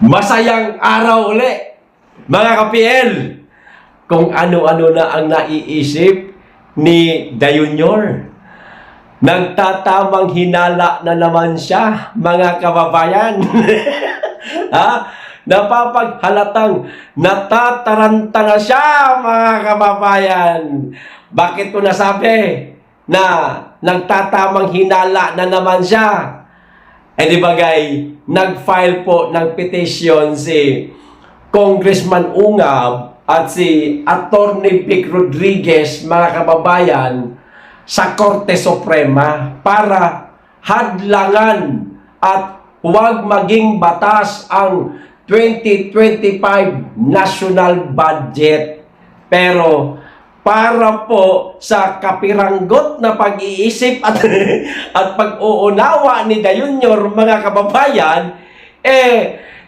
Masayang araw uli, mga ka-PL. Kung ano-ano na ang naiisip ni Dayunyor. Nagtatamang hinala na naman siya, mga kababayan. Ha? Napapaghalatang natataranta na siya, mga kababayan. Bakit ko nasabi na nagtatamang hinala na naman siya? Eh di bagay, nag-file po ng petition si Congressman Ungab at si Attorney Vic Rodriguez, mga kababayan, sa Korte Suprema para hadlangan at huwag maging batas ang 2025 national budget. Pero para po sa kapiranggot na pag-iisip at, at pag-uunawa ni Dayunyor, mga kababayan,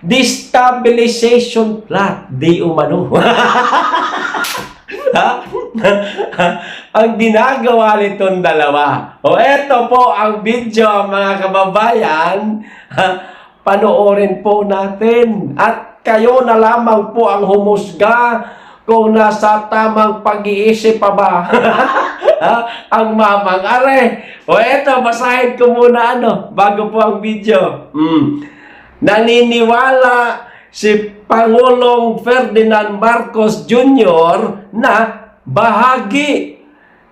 destabilization plot, di umano. Ang ginagawa nitong dalawa. O eto po ang video, mga kababayan. Panoorin po natin. At kayo na lamang po ang humusga kung nasa tamang pag-iisip pa ba ang mamang are. O eto, basahin ko muna bago po ang video. Naniniwala si Pangulong Ferdinand Marcos Jr. na bahagi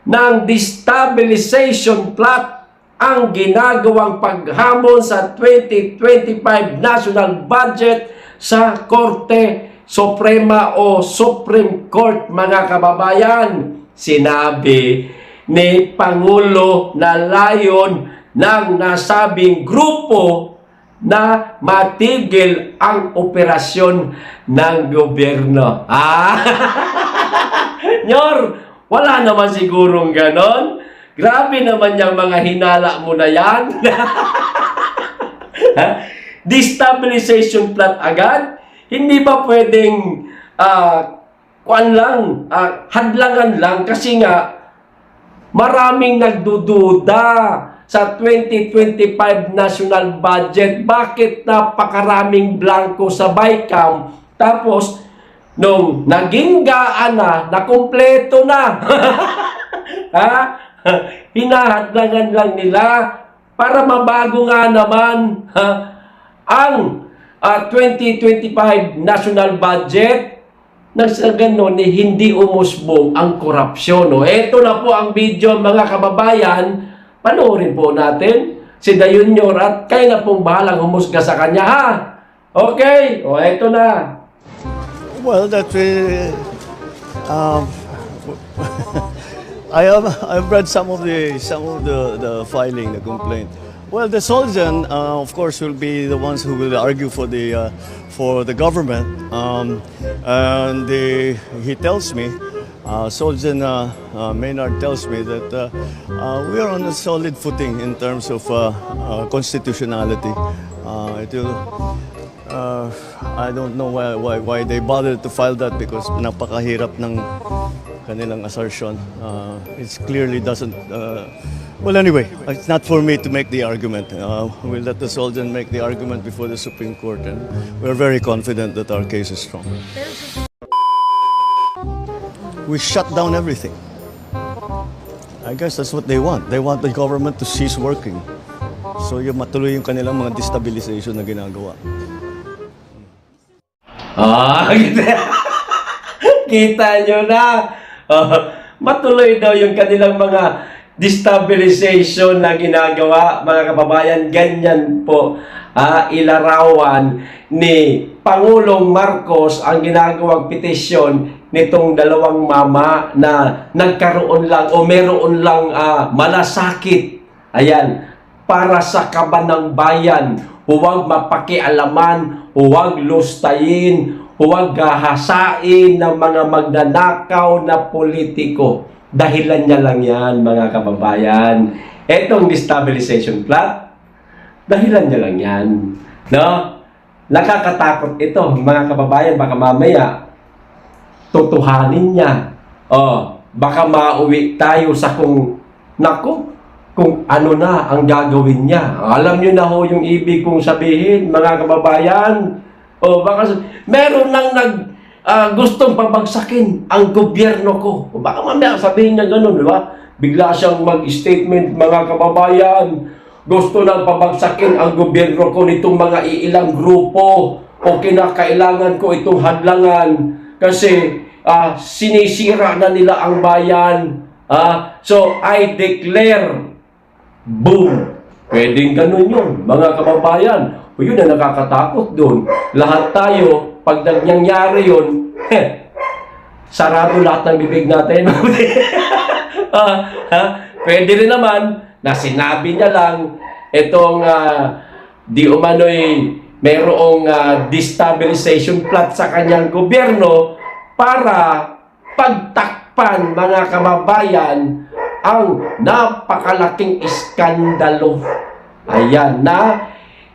ng destabilization plot ang ginagawang paghamon sa 2025 national budget sa Korte Suprema o Supreme Court, mga kababayan. Sinabi ni Pangulo na layon ng nasabing grupo na matigil ang operasyon ng gobyerno. Nyor, wala naman sigurong ganon. Grabe naman yung mga hinala mo na yan. Destabilization plot agad? Hindi ba pwedeng hadlangan lang kasi nga maraming nagdududa sa 2025 national budget. Bakit napakaraming blanco sa BICAM? Tapos, nung naging gaan na, nakumpleto na. Hinahadlangan lang nila para mabago nga naman ang 2025 national budget na sa ganun hindi umusbong ang korupsyon. Ito na po ang video, mga kababayan. Panoorin po natin si Dayunyor at kayo na pong bahalang humusga sa kanya, ha? Okay? Ito na. Well, that's I've read some of the filing, the complaint. Well, the Solzhen, of course, will be the ones who will argue for the government, and he tells me, Solzhen Maynard tells me that we are on a solid footing in terms of constitutionality. I don't know why they bothered to file that, because napakahirap ng kanilang assertion. It clearly doesn't. Well, anyway, it's not for me to make the argument. We'll let the Solzhen make the argument before the Supreme Court, and we're very confident that our case is strong. We shut down everything. I guess that's what they want. They want the government to cease working. So matuloy yung kanilang mga destabilization na ginagawa. Kita nyo na. Matuloy daw yung kanilang mga destabilization na ginagawa, mga kababayan. Ganyan po ilarawan ni Pangulong Marcos ang ginagawang petisyon nitong dalawang mama na nagkaroon lang o meron lang malasakit. Ayan, para sa kaban ng bayan. Huwag mapakialaman, huwag lustayin, huwag gahasain ng mga magnanakaw na politiko. Dahilan niya lang yan, mga kababayan. Etong destabilization plot, dahilan niya lang yan. No? Nakakatakot ito, mga kababayan. Baka mamaya, tutuhanin niya. Baka mauwi tayo sa kung ano na ang gagawin niya. Alam niyo na ho yung ibig kong sabihin, mga kababayan. O baka meron nang gustong pabagsakin ang gobyerno ko. O baka mamaya sabihin niya ganun, di ba? Bigla siyang mag-statement, mga kababayan, gusto nang pabagsakin ang gobyerno ko nitong mga iilang grupo o kinakailangan ko itong hadlangan kasi sinisira na nila ang bayan. So, I declare, boom. Pwedeng ganun yun, mga kababayan. O yun na nakakatakot doon. Lahat tayo, pag nangyayari yun, sarado lahat ng bibig natin. Pwede rin naman na sinabi niya lang itong di umano'y mayroong destabilization plot sa kanyang gobyerno para pagtakpan, mga kababayan, ang napakalaking iskandalo. Ayan, na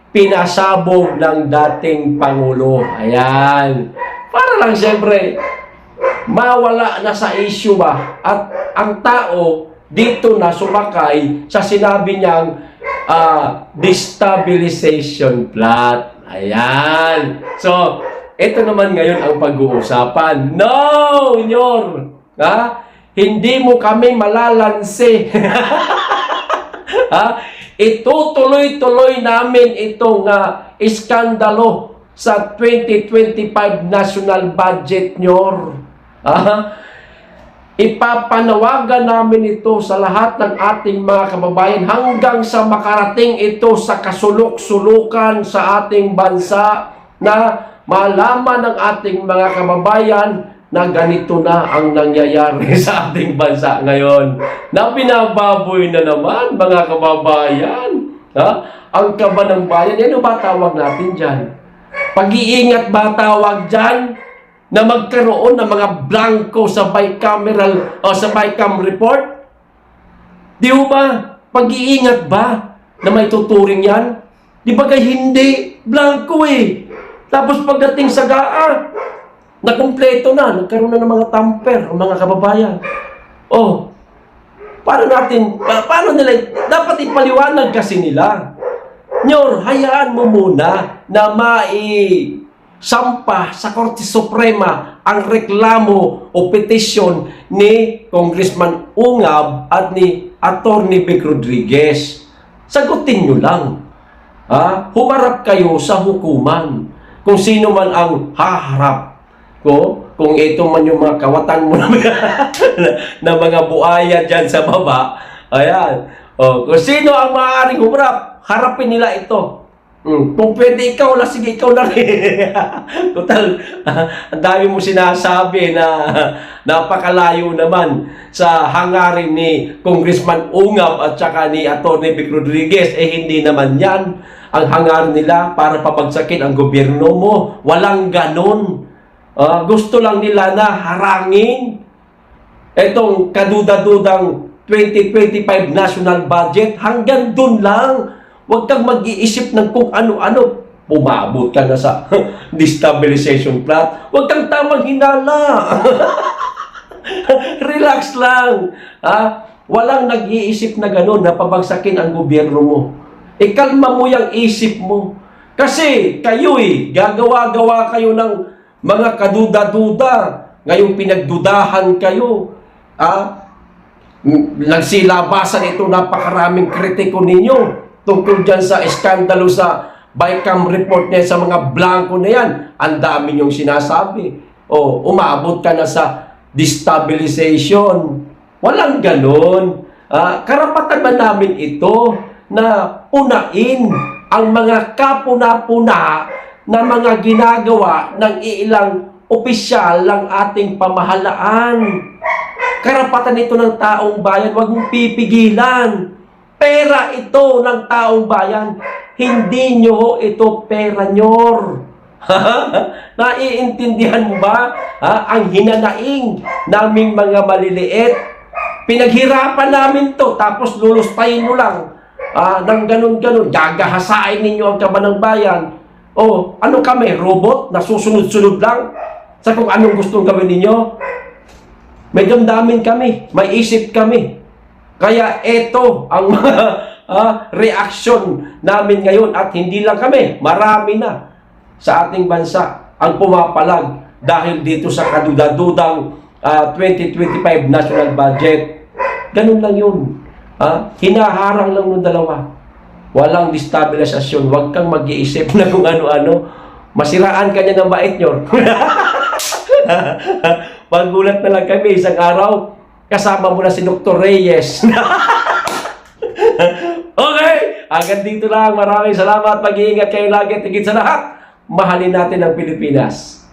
pinasabog ng dating Pangulo. Ayan. Para lang siyempre, mawala na sa issue ba? At ang tao dito na sumakay sa sinabi niyang destabilization plot. Ayan. So, ito naman ngayon ang pag-uusapan. No, Nyor! Hindi mo kami malalansi. Itutuloy-tuloy namin itong iskandalo sa 2025 national budget, Nyor. Ipapanawagan namin ito sa lahat ng ating mga kababayan hanggang sa makarating ito sa kasulok-sulukan sa ating bansa na malaman ng ating mga kababayan na ganito na ang nangyayari sa ating bansa ngayon. Na binababoy na naman, mga kababayan. Ang kaba ng bayan, ano ba tawag natin dyan? Pag-iingat ba tawag dyan? Na magkaroon ng mga blanco sa bicameral o sa bicam report? Di ba? Pag-iingat ba na may tuturing yan? Di ba kay hindi? Blanco eh. Tapos pagdating sa GAA, na kumpleto na, nagkaroon na ng mga tamper, mga kababayan. Paano nila, dapat ipaliwanag kasi nila. Nyor, hayaan mo muna na sampa sa Korte Suprema ang reklamo o petisyon ni Congressman Ungab at ni Attorney Vic Rodriguez. Sagutin nyo lang. Humarap kayo sa hukuman. Kung sino man ang haharap ko, kung ito man yung mga kawatan mo na mga buaya dyan sa baba, ayan. Kung sino ang maaaring humarap, harapin nila ito. Kung pwede ikaw, sige ikaw na rin. Total, ang dami mo sinasabi na napakalayo naman sa hangarin ni Congressman Ungab at saka ni Atty. Vic Rodriguez. Hindi naman yan ang hangarin nila para papagsakin ang gobyerno mo. Walang ganon. Gusto lang nila na harangin itong kaduda-dudang 2025 national budget. Hanggang dun lang. Huwag kang mag-iisip ng kung ano-ano. Bumabot ka na sa destabilization plot. Huwag kang tamang hinala. Relax lang. Walang nag-iisip na gano'n na pabagsakin ang gobyerno mo. Ikalma mo yung isip mo. Kasi kayo gagawa-gawa kayo ng mga kaduda-duda. Ngayong pinagdudahan kayo. Nagsilabasan ito napakaraming kritiko ninyo. Tungkol dyan sa iskandalo sa Bicam report niya sa mga blanco na yan. Ang dami niyong sinasabi. Umabot ka na sa destabilization. Walang ganon. Karapatan ba namin ito na punain ang mga kapuna-puna na mga ginagawa ng ilang opisyal ng ating pamahalaan. Karapatan ito ng taong bayan. Huwag mong pipigilan. Pera ito ng taong bayan. Hindi nyo ito pera, Nyor. Naiintindihan mo ba? Ang hinanaing naming mga maliliit. Pinaghirapan namin to. Tapos lulustayin mo lang. Nang ganun-ganun. Gagahasain ninyo ang kaban ng bayan. Ano kami? Robot? Na susunod-sunod lang? Sa kung anong gustong gawin ninyo? May damdamin kami. May isip kami. Kaya ito ang reaksyon namin ngayon at hindi lang kami, marami na. sa ating bansa ang pumapalag dahil dito sa kadudadudang 2025 national budget. Ganun lang yun. Hinaharang lang ng dalawa. Walang destabilisasyon. Huwag kang mag-iisip na kung ano-ano. Masiraan ka niya ng bait nyo. Magulat na lang kami isang araw. Kasama mo na si Dr. Reyes. Okay, hanggang dito lang. Maraming salamat. Mag-iingat kayo lagi. Tigit sa lahat. Mahalin natin ang Pilipinas.